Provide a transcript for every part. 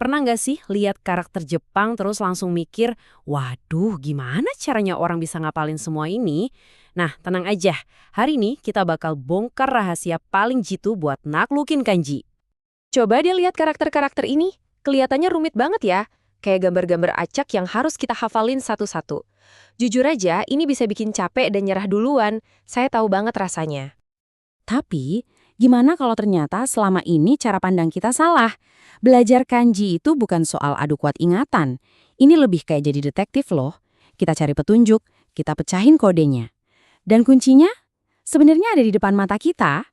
Pernah nggak sih lihat karakter Jepang terus langsung mikir, waduh gimana caranya orang bisa ngapalin semua ini? Nah, tenang aja. Hari ini kita bakal bongkar rahasia paling jitu buat naklukin kanji. Coba dia lihat karakter-karakter ini. Kelihatannya rumit banget ya. Kayak gambar-gambar acak yang harus kita hafalin satu-satu. Jujur aja, ini bisa bikin capek dan nyerah duluan. Saya tahu banget rasanya. Tapi, gimana kalau ternyata selama ini cara pandang kita salah? Belajar kanji itu bukan soal adu kuat ingatan. Ini lebih kayak jadi detektif loh. Kita cari petunjuk, kita pecahin kodenya. Dan kuncinya sebenarnya ada di depan mata kita.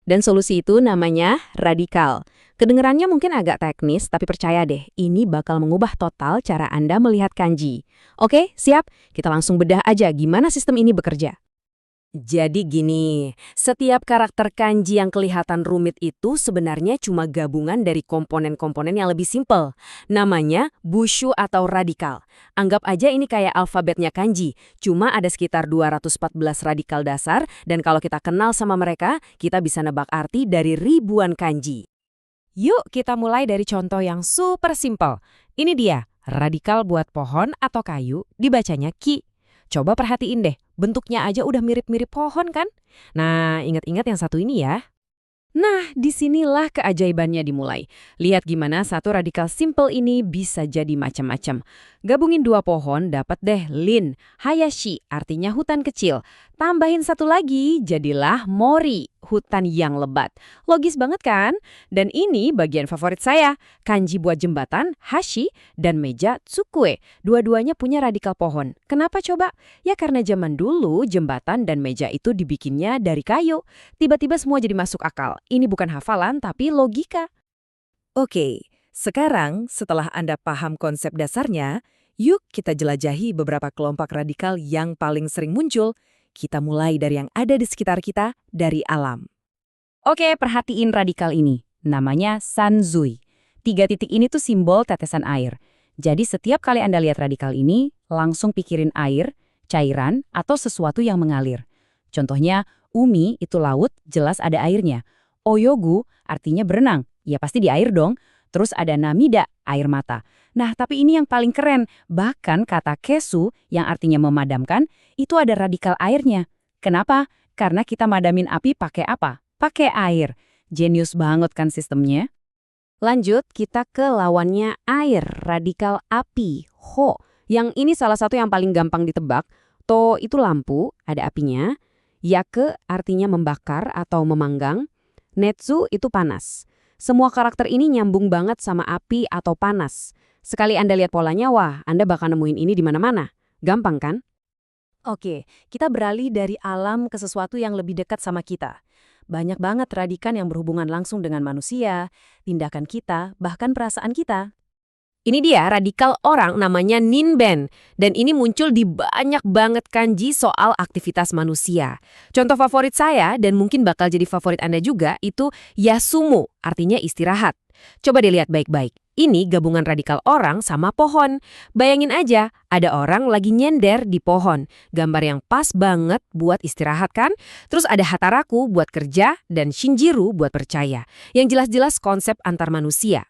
Dan solusi itu namanya radikal. Kedengerannya mungkin agak teknis, tapi percaya deh, ini bakal mengubah total cara Anda melihat kanji. Oke, siap? Kita langsung bedah aja gimana sistem ini bekerja. Jadi gini, setiap karakter kanji yang kelihatan rumit itu sebenarnya cuma gabungan dari komponen-komponen yang lebih simpel. Namanya bushu atau radikal. Anggap aja ini kayak alfabetnya kanji, cuma ada sekitar 214 radikal dasar, dan kalau kita kenal sama mereka, kita bisa nebak arti dari ribuan kanji. Yuk kita mulai dari contoh yang super simpel. Ini dia, radikal buat pohon atau kayu, dibacanya ki. Coba perhatiin deh, bentuknya aja udah mirip-mirip pohon kan? Nah, ingat-ingat yang satu ini ya. Nah, disinilah keajaibannya dimulai. Lihat gimana satu radikal simple ini bisa jadi macam-macam. Gabungin dua pohon, dapat deh lin, hayashi, artinya hutan kecil. Tambahin satu lagi, jadilah mori, hutan yang lebat. Logis banget kan? Dan ini bagian favorit saya. Kanji buat jembatan, hashi, dan meja tsukue. Dua-duanya punya radikal pohon. Kenapa coba? Ya karena zaman dulu jembatan dan meja itu dibikinnya dari kayu. Tiba-tiba semua jadi masuk akal. Ini bukan hafalan, tapi logika. Oke, sekarang setelah Anda paham konsep dasarnya, yuk kita jelajahi beberapa kelompok radikal yang paling sering muncul. Kita mulai dari yang ada di sekitar kita, dari alam. Oke, perhatiin radikal ini. Namanya sanzui. 3 titik ini tuh simbol tetesan air. Jadi setiap kali Anda lihat radikal ini, langsung pikirin air, cairan, atau sesuatu yang mengalir. Contohnya, umi itu laut, jelas ada airnya. Oyogu artinya berenang, ya pasti di air dong. Terus ada namida, air mata. Nah, tapi ini yang paling keren. Bahkan kata kesu, yang artinya memadamkan, itu ada radikal airnya. Kenapa? Karena kita madamin api pakai apa? Pakai air. Jenius banget kan sistemnya? Lanjut, kita ke lawannya air, radikal api, ho. Yang ini salah satu yang paling gampang ditebak. To itu lampu, ada apinya. Yake artinya membakar atau memanggang. Netsu itu panas. Semua karakter ini nyambung banget sama api atau panas. Sekali Anda lihat polanya, wah, Anda bakal nemuin ini di mana-mana. Gampang kan? Oke, kita beralih dari alam ke sesuatu yang lebih dekat sama kita. Banyak banget radikan yang berhubungan langsung dengan manusia, tindakan kita, bahkan perasaan kita. Ini dia radikal orang namanya ninben, dan ini muncul di banyak banget kanji soal aktivitas manusia. Contoh favorit saya, dan mungkin bakal jadi favorit Anda juga, itu yasumu, artinya istirahat. Coba dilihat baik-baik. Ini gabungan radikal orang sama pohon. Bayangin aja, ada orang lagi nyender di pohon. Gambar yang pas banget buat istirahat kan? Terus ada hataraku buat kerja, dan shinjiru buat percaya. Yang jelas-jelas konsep antar manusia.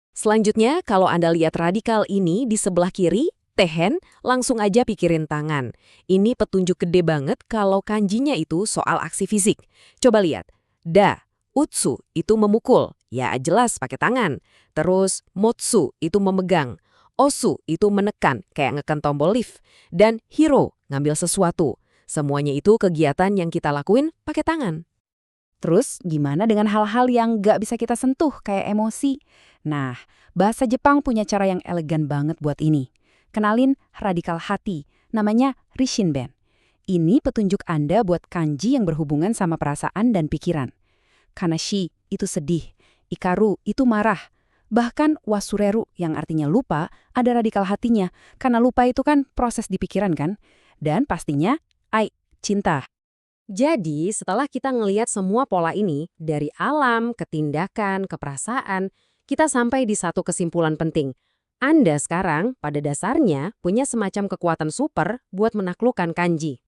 Selanjutnya, kalau Anda lihat radikal ini di sebelah kiri, tehen, langsung aja pikirin tangan. Ini petunjuk gede banget kalau kanjinya itu soal aksi fisik. Coba lihat. Da, utsu itu memukul. Ya jelas pakai tangan. Terus motsu itu memegang. Osu itu menekan, kayak ngeken tombol lift. Dan hiro, ngambil sesuatu. Semuanya itu kegiatan yang kita lakuin pakai tangan. Terus gimana dengan hal-hal yang gak bisa kita sentuh kayak emosi? Nah, bahasa Jepang punya cara yang elegan banget buat ini. Kenalin radikal hati, namanya rishinben. Ini petunjuk Anda buat kanji yang berhubungan sama perasaan dan pikiran. Kanashi itu sedih, ikaru itu marah. Bahkan wasureru yang artinya lupa ada radikal hatinya, karena lupa itu kan proses di pikiran kan? Dan pastinya, ai, cinta. Jadi, setelah kita ngelihat semua pola ini, dari alam, ke tindakan, ke perasaan, kita sampai di satu kesimpulan penting. Anda sekarang, pada dasarnya, punya semacam kekuatan super buat menaklukkan kanji.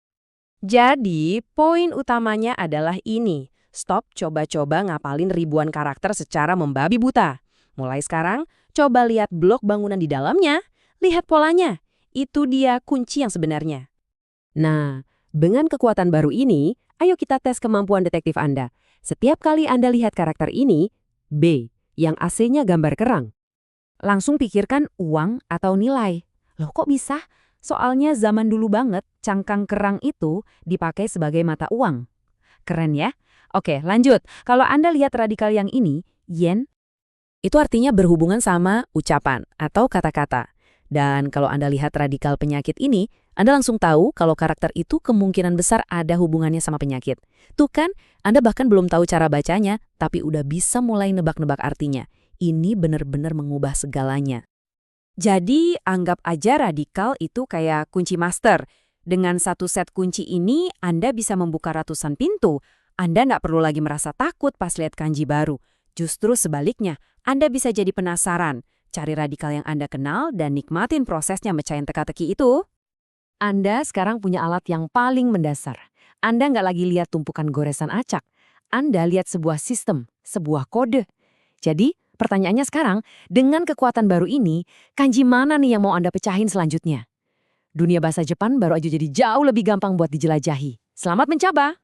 Jadi, poin utamanya adalah ini. Stop coba-coba ngapalin ribuan karakter secara membabi buta. Mulai sekarang, coba lihat blok bangunan di dalamnya, lihat polanya. Itu dia kunci yang sebenarnya. Nah, dengan kekuatan baru ini, ayo kita tes kemampuan detektif Anda. Setiap kali Anda lihat karakter ini, B, yang AC-nya gambar kerang. Langsung pikirkan uang atau nilai. Loh kok bisa? Soalnya zaman dulu banget, cangkang kerang itu dipakai sebagai mata uang. Keren ya? Oke, lanjut. Kalau Anda lihat radikal yang ini, yen, itu artinya berhubungan sama ucapan atau kata-kata. Dan kalau Anda lihat radikal penyakit ini, Anda langsung tahu kalau karakter itu kemungkinan besar ada hubungannya sama penyakit. Tuh kan, Anda bahkan belum tahu cara bacanya, tapi udah bisa mulai nebak-nebak artinya. Ini benar-benar mengubah segalanya. Jadi, anggap aja radikal itu kayak kunci master. Dengan satu set kunci ini, Anda bisa membuka ratusan pintu. Anda nggak perlu lagi merasa takut pas lihat kanji baru. Justru sebaliknya, Anda bisa jadi penasaran, cari radikal yang Anda kenal dan nikmatin prosesnya mecahin teka-teki itu. Anda sekarang punya alat yang paling mendasar. Anda nggak lagi lihat tumpukan goresan acak. Anda lihat sebuah sistem, sebuah kode. Jadi, pertanyaannya sekarang, dengan kekuatan baru ini, kanji mana nih yang mau Anda pecahin selanjutnya? Dunia bahasa Jepang baru aja jadi jauh lebih gampang buat dijelajahi. Selamat mencoba!